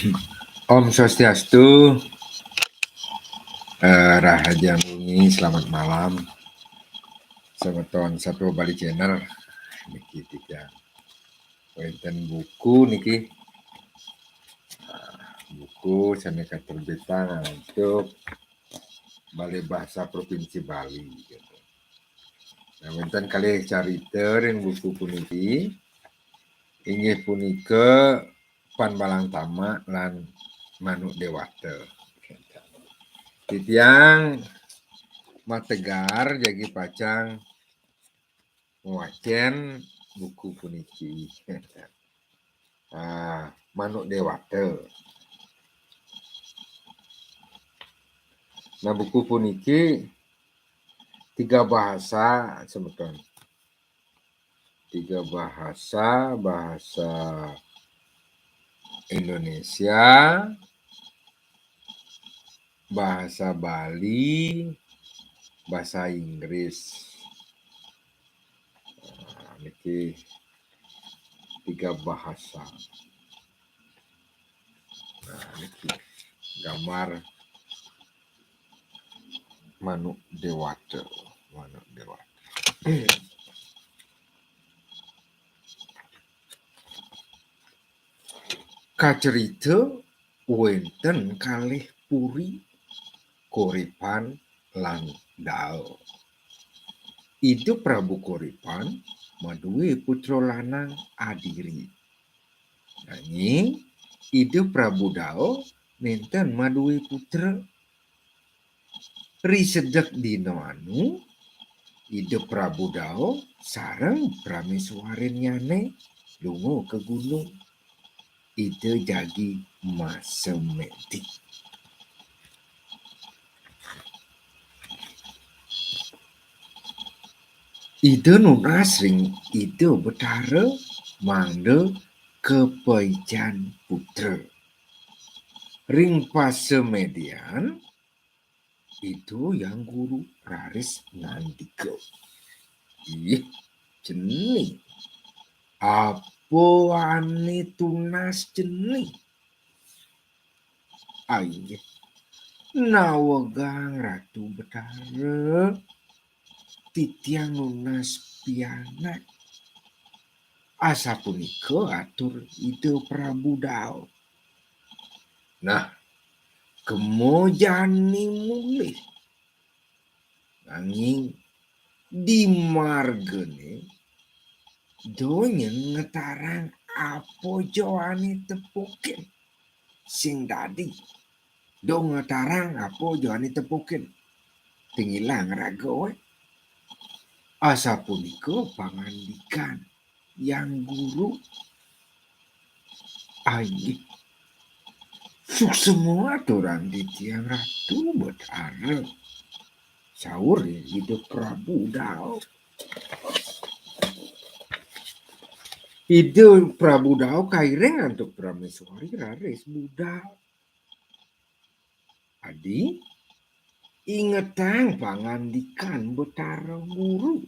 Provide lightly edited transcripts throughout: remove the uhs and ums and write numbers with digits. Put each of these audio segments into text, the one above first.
Om Swastiastu, Rahaja Mungi, selamat malam. Semeton satu Bali Channel, niki tiga. Wenten buku niki, buku saneka terbitan untuk Balai Bahasa Provinsi Bali. Gitu. Nah, wenten kali carita yang buku puniki, inggih punika Pan Balang Tama lan Manuk Dewata. Titiang mategar jagi pacang wacen buku puniki. Manuk Dewata. Nah, buku puniki 3 bahasa sebetulnya. 3 bahasa Indonesia, bahasa Bali, bahasa Inggris. Niki 3 bahasa. Nah, niki gambar Manuk Dewata. Manuk Dewata. Kacerita wenten kalih puri Koripan lan Dao. Itu Prabu Koripan maduwe putra lanang Adiri. Nanging itu Prabu Dao nenten maduwe putra. Risedek dino anu itu Prabu Dao sareng prameswaren nyane lungo ke gunung. Itu jadi Masemeti. Ide nun asring ide betara mangde kepaijan putra. Ring pasemedian itu yang guru Raris Nandika. Ih, jenih. Apa ane tunas jenih? Ayo, nawagang Ratu Betara titiang lunas pianak. Asa punika atur ide Prabu Dao. Nah, kemojani mulih. Nanging di margene donya ngetarang apa joane tepukin. Sing dadi do ngetarang apa joane tepukin. Tingilang ragowe. Asa punika pangandikan yang guru ayi semua orang di tiang Ratu Betara sahur hidup Prabu Dao. Hidup Prabu Dao kaireng untuk prameswari Raris Budal. Adi ingetang pangandikan Betara guru.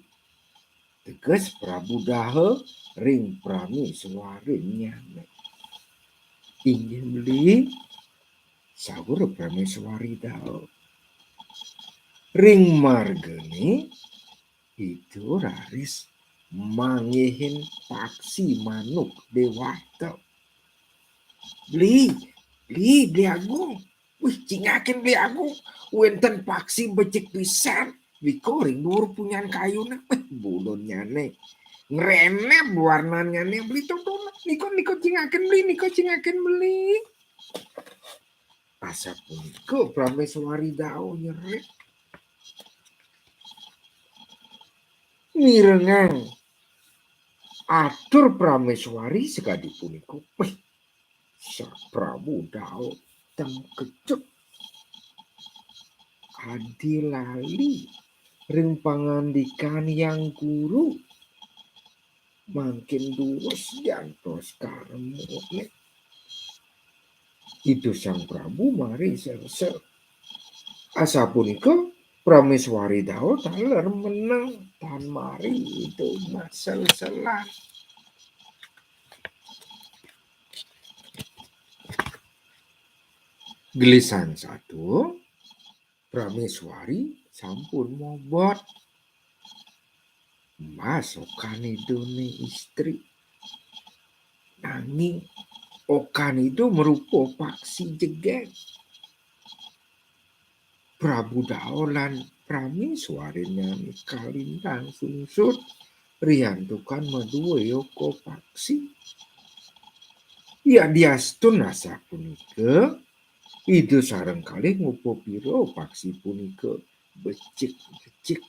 Tegas Prabu Dao ring prameswari nyane. Inggih beli sahur prameswari Dao. Ring margene itu Raris mangihin paksi Manuk Dewata. Beli agung. Wih, cingakin beli agung. Wenten paksi becik pisan. Wikoring nur punyan kayuna. Bulunnya nih. Ngerene warnanya nih. Beli tonton. Niko cingakin beli. Asa puniko prameswari Dao nyerek. Mirengang atur prameswari sekadi puniko. Sa Prabu Dao teng kecep adi lali ring pangandikan yang guru makin duwes jantos karemone. Itu sang Prabu mari serse. Asa punika prameswari Dao taler menang tan mari itu masel-selan. Gelisan satu, prameswari sampun mobot. Mas Okanido istri. Nanging Okanido merupa paksi jeget. Prabu Daolan prameswarinya kalintang sungsut riantukan madue yoko paksi. Ya diastun asa punika itu sareng kali ngupo piro paksi punika becik-becik.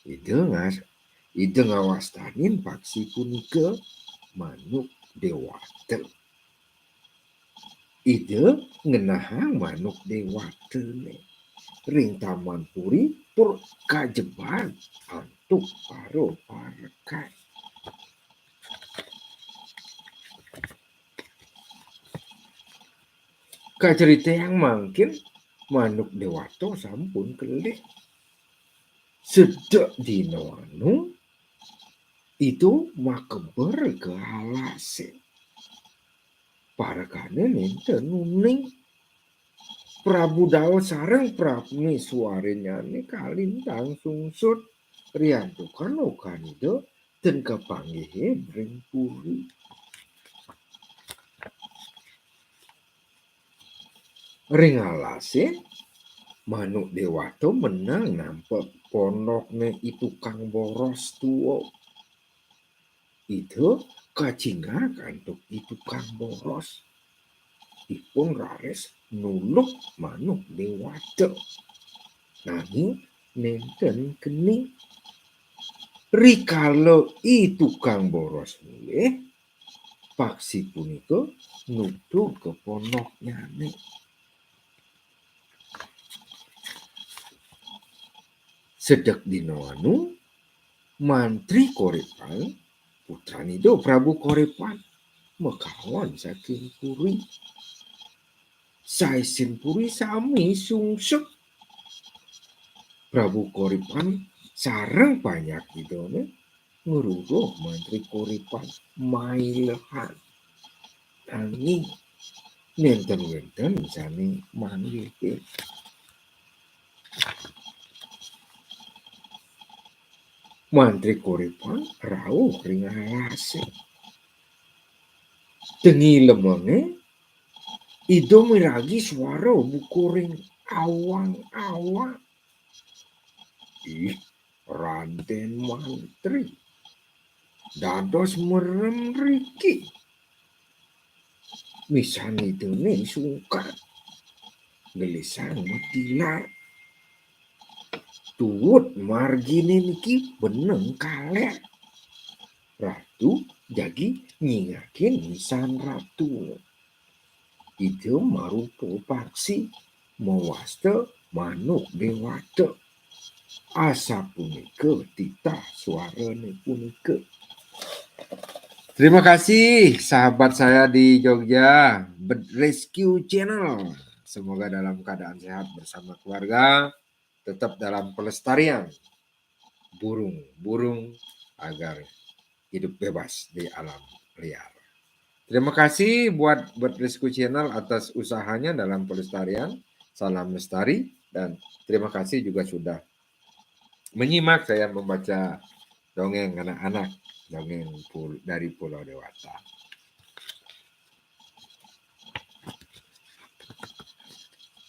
Ide ngawastanin paksi punika manuk dewata. Ide ngenahang manuk dewata ring taman puri tur kajeban antuk paro parekai. Kacerita yang mangkin manuk dewato sampun kelih. Sedek dino anu itu makeber ke halase. Parekane nenten nuning Prabu Dao sareng prameswarinyane kalintang sungsut riantukan Okanido ten kepanggihe ring puri. Ring alase manuk dewato menang nampek ponokne itu kang boros tuo. Itu kacingar kantuk itu kang boros. Ipun rares nuluk manuk dewata. Nanging nenten kening. Rikala itu kang boros mulih paksi punika nutu ke ponoknyane. Sedek dino anu mantri Korepan putranido Prabu Korepan mekawan saking puri. Saesin puri sami sungsut. Prabu Korepan sareng panyakidone ngururuh mantri Korepan mailehan. Nanging nenten-nenten sami manggilke. Mantri Korepan rawuh ring alase. Tengi lemenge ido miragi swara bukuring awang-awang. Ih, Raden Mantri dados merem riki. Misanidene sungkan gelisang metilar. Tuwut margine niki beneng kaler. Ratu jagi nyingakin nisan ratu. Itu marupa paksi mewasta manuk dewata. Asa punika titah suarane punika. Terima kasih sahabat saya di Jogja, Bird Rescue Channel. Semoga dalam keadaan sehat bersama keluarga, tetap dalam pelestarian burung-burung agar hidup bebas di alam liar. Terima kasih buat Bird Rescue Channel atas usahanya dalam pelestarian. Salam lestari dan terima kasih juga sudah menyimak saya membaca dongeng anak-anak, dongeng dari Pulau Dewata.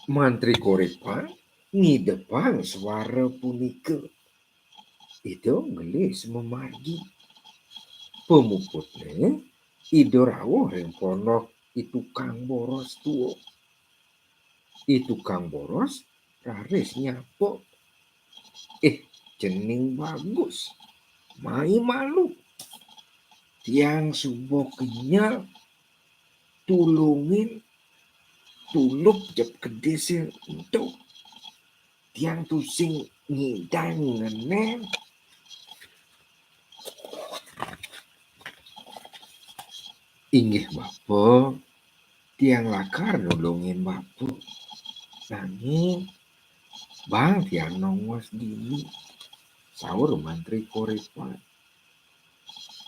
Mantri Korepan ngidepang suara punika. Itu gelis memargi. Pemuputnya ido rawuh ring ponok itu kang boros tuo. Itu kang boros raris nyapo. Cening bagus. Mai malu. Tiang subo kenyal. Tulungin. Tuluk jep kedesir untuk. Tiang tusing ngidang ngenen. Inggih bapa. Tiang lakar nulungin bapa. Nanging bang tiang nongos dini. Saur Mantri Korepan.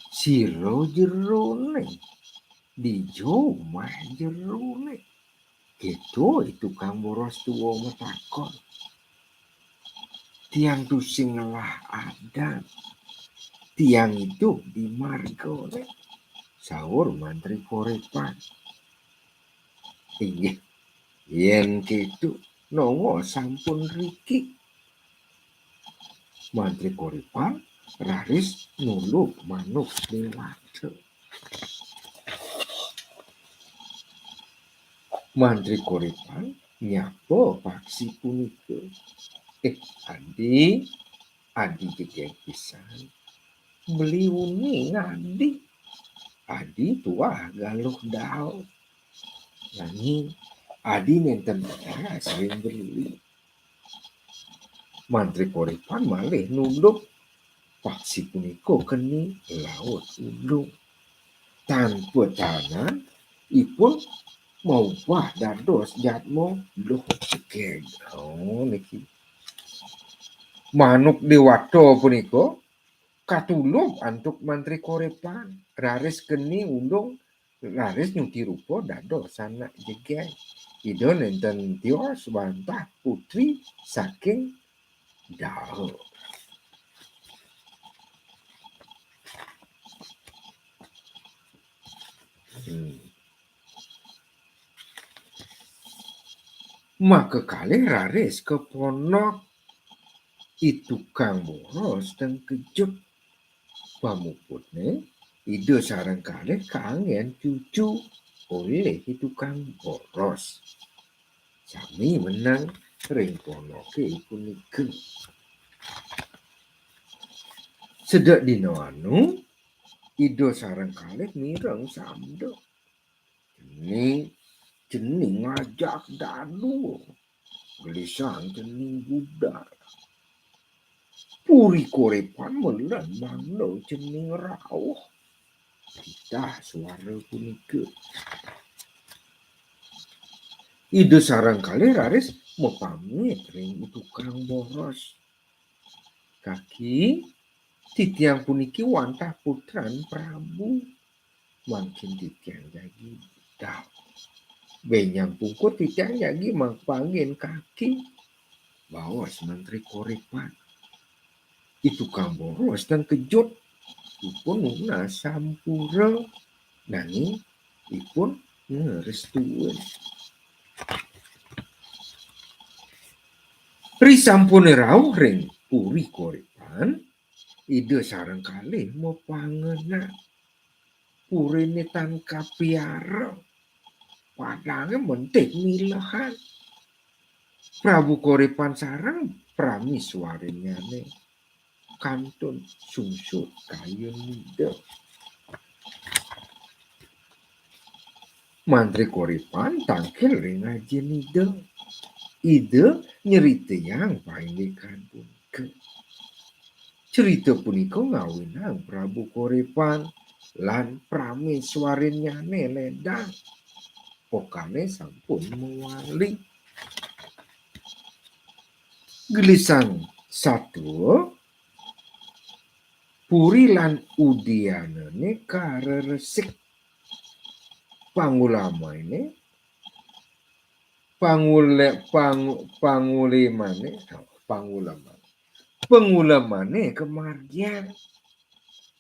Siro jerone. Dijo mah jerone. Gitu itu kang boros tuwo metakon. Tiang tusing lah ada. Tiang itu di margo sahur Mantri Korepan. Inggih, yen gitu nowo sampun riki. Mantri Korepan raris nuluk manuk dewata. Mantri Korepan nyapo paksi punika. Adi gegeng pisan. Beli uni ngadi. Adi tua galuh dao. Nanging Adi nenten sering beli. Mantri Korepan malih nunduk paksi punika keni laut undung. Tanpa tangan ipun maubah dados jatmo loh cekeg. Oh niki. Manuk dewata punika katulung antuk Mantri Korepan. Raris keni undung raris nyuti rupa dados anak jegeng. Ida nenten tios bantah putri saking dao. Maka kalih raris keponok itu kang boros dan kejut pamuputne ide sarang kalih kangen cucu oleh itu kang boros. Sami menang ring ponoke punika. Sedek dino anu ide sarang kalih mireng samdo. Jening ngajak dadu. Gelisang jening budal. Puri Korepan melan manglo jening rauh. Kita suara punika. Ide sarang kali raris mepamit ring tukang boros. Kaki titiang puniki wantah putran Prabu. Makin titiang jadi dah. Benyang pungkut titiang jadi mangpangin kaki. Bawas Mantri Korepan. Itu kang boros dan kejut. Ipun nuna sampura. Nanging ipun ngerestuin. Risampune rawuh ring Puri Korepan. Ide sareng kalih mepangena. Purine tan kapiara. Padange mentik milahan. Prabu Korepan sareng pramiswarinyane kantun sungsut kayu nida. Mantri Korepan tangkil ring aja nida. Ide nyerita yang paindikan punika. Cerita punika ngawinang Prabu Korepan lan prameswarinyane ledang. Pokane sampun mewali. Gelisang satu Puri lan udianane kareresik. Pangulama ini pengulamane kemargian.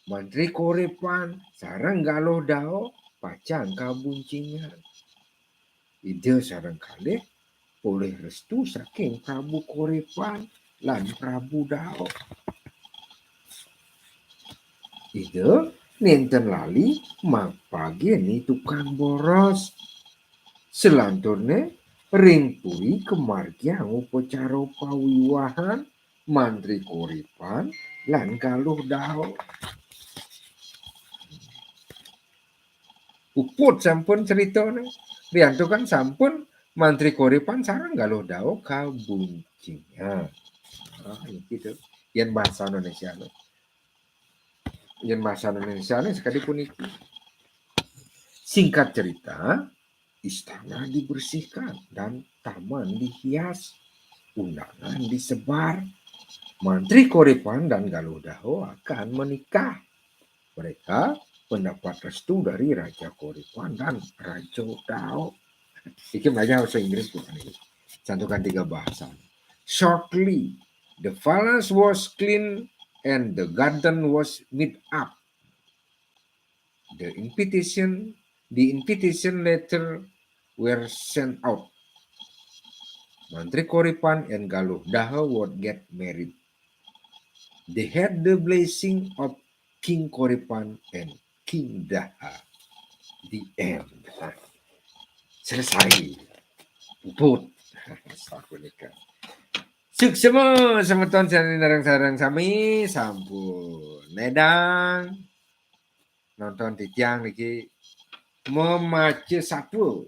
Mantri Korepan sareng galuh dao pacang kabuncingan. Ide sareng kalih oleh restu saking Prabu Korepan lan Prabu Dao. Ide nenten lali mapage ni tukang boros. Selanturne ring puri kemargian upacara pawiwahan Mantri Korepan lan galuh Dao. Uput sampun ceritane. Rianto kan sampun Mantri Korepan sareng galuh Dao kabuncingan. Gitu. Yen bahasa Indonesia no. Yen bahasa Indonesia nih sekali puniki. Singkat cerita, istana dibersihkan dan taman dihias, undangan disebar. Mantri Korepan dan Galuh Dao akan menikah. Mereka mendapat restu dari Raja Korepan dan Raja Dao. Iki belajar bahasa Inggris bukan ini. Cantumkan 3 bahasa. Shortly, the palace was clean and the garden was made up. The invitation letter were sent out. Mantri Koripan and Galuh Daha would get married. They had the blessing of King Koripan and King Daha. The end. Selesai. Puput. Sapunika. Suksema semeton sareng sami sampun. Nedang nonton titiang niki memaca sapu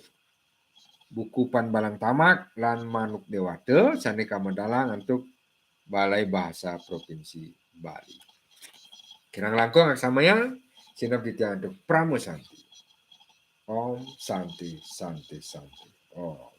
buku Panbalang Tamak lan Manuk Dewate sanika mendalang untuk Balai Bahasa Provinsi Bali. Kirang langkung samaya sinap titiang untuk Pramu Santi. Om Santi Santi Santi. Oh.